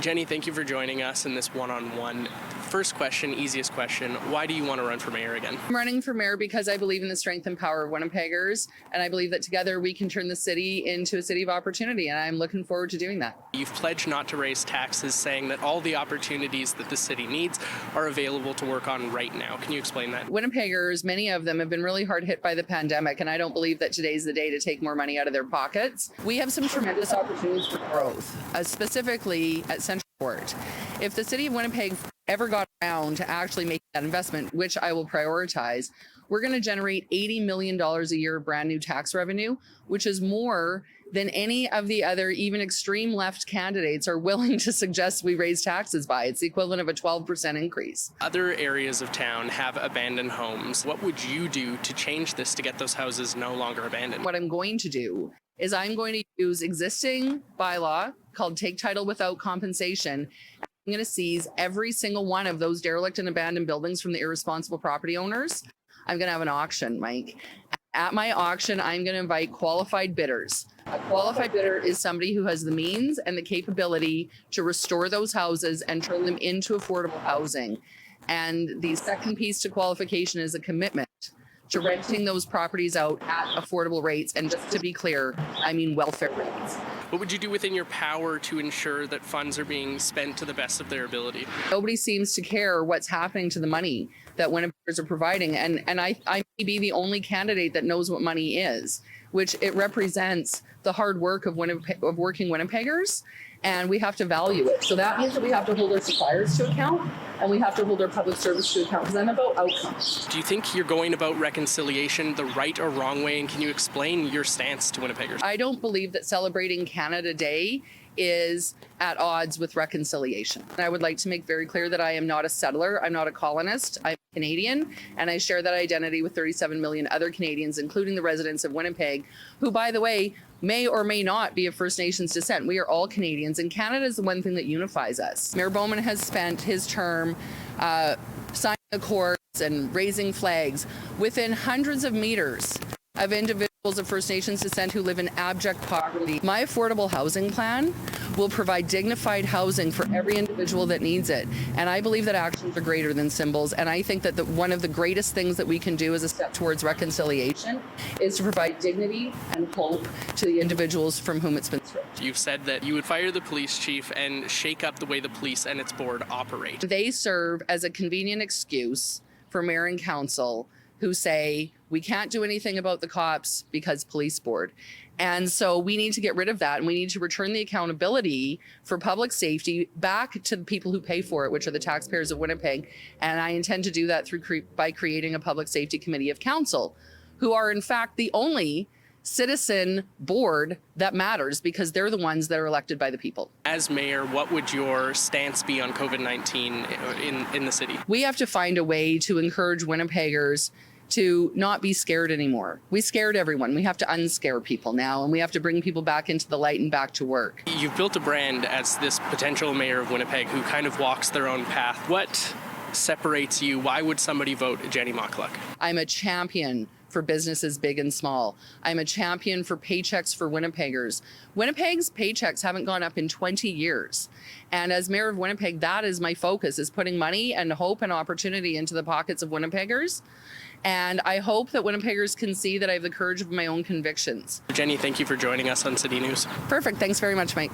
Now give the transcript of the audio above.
Jenny, thank you for joining us in this one-on-one. First question, easiest question, why do you want to run for mayor again? I'm running for mayor because I believe in the strength and power of Winnipeggers, and I believe that together we can turn the city into a city of opportunity, and I'm looking forward to doing that. You've pledged not to raise taxes, saying that all the opportunities that the city needs are available to work on right now. Can you explain that? Winnipeggers, many of them have been really hard hit by the pandemic, and I don't believe that today's the day to take more money out of their pockets. We have some tremendous opportunities for growth, specifically at Central Port. If the city of Winnipeg ever got around to actually making that investment, which I will prioritize, we're going to generate $80 million a year of brand new tax revenue, which is more than any of the other even extreme left candidates are willing to suggest we raise taxes by. It's the equivalent of a 12% increase. Other areas of town have abandoned homes. What would you do to change this to get those houses no longer abandoned? What I'm going to do is I'm going to use existing bylaw called Take Title Without Compensation. I'm going to seize every single one of those derelict and abandoned buildings from the irresponsible property owners. I'm going to have an auction, Mike. At my auction, I'm going to invite qualified bidders. A qualified bidder is somebody who has the means and the capability to restore those houses and turn them into affordable housing. And the second piece to qualification is a commitment to renting those properties out at affordable rates. And just to be clear, I mean welfare rates. What would you do within your power to ensure that funds are being spent to the best of their ability? Nobody seems to care what's happening to the money that Winnipeggers are providing. And I may be the only candidate that knows what money is, which it represents the hard work of working Winnipeggers, and we have to value it. So that means that we have to hold our suppliers to account, and we have to hold our public service to account, because I'm about outcomes. Do you think you're going about reconciliation the right or wrong way, and can you explain your stance to Winnipeggers? I don't believe that celebrating Canada Day is at odds with reconciliation. And I would like to make very clear that I am not a settler, I'm not a colonist, I'm Canadian, and I share that identity with 37 million other Canadians, including the residents of Winnipeg, who, by the way, may or may not be of First Nations descent. We are all Canadians, and Canada is the one thing that unifies us. Mayor Bowman has spent his term signing accords and raising flags within hundreds of meters of individuals of First Nations descent who live in abject poverty. My affordable housing plan will provide dignified housing for every individual that needs it. And I believe that actions are greater than symbols. And I think that one of the greatest things that we can do as a step towards reconciliation is to provide dignity and hope to the individuals from whom it's been stripped. You've said that you would fire the police chief and shake up the way the police and its board operate. They serve as a convenient excuse for mayor and council who say, we can't do anything about the cops because police board. And so we need to get rid of that, and we need to return the accountability for public safety back to the people who pay for it, which are the taxpayers of Winnipeg. And I intend to do that by creating a public safety committee of council, who are in fact the only citizen board that matters, because they're the ones that are elected by the people. As mayor, what would your stance be on COVID-19 in the city? We have to find a way to encourage Winnipeggers to not be scared anymore. We scared everyone. We have to unscare people now, and we have to bring people back into the light and back to work. You've built a brand as this potential mayor of Winnipeg who kind of walks their own path. What separates you? Why would somebody vote Jenny Motkaluk? I'm a champion for businesses big and small. I'm a champion for paychecks for Winnipeggers. Winnipeg's paychecks haven't gone up in 20 years. And as mayor of Winnipeg, that is my focus, is putting money and hope and opportunity into the pockets of Winnipeggers. And I hope that Winnipeggers can see that I have the courage of my own convictions. Jenny, thank you for joining us on City News. Perfect. Thanks very much, Mike.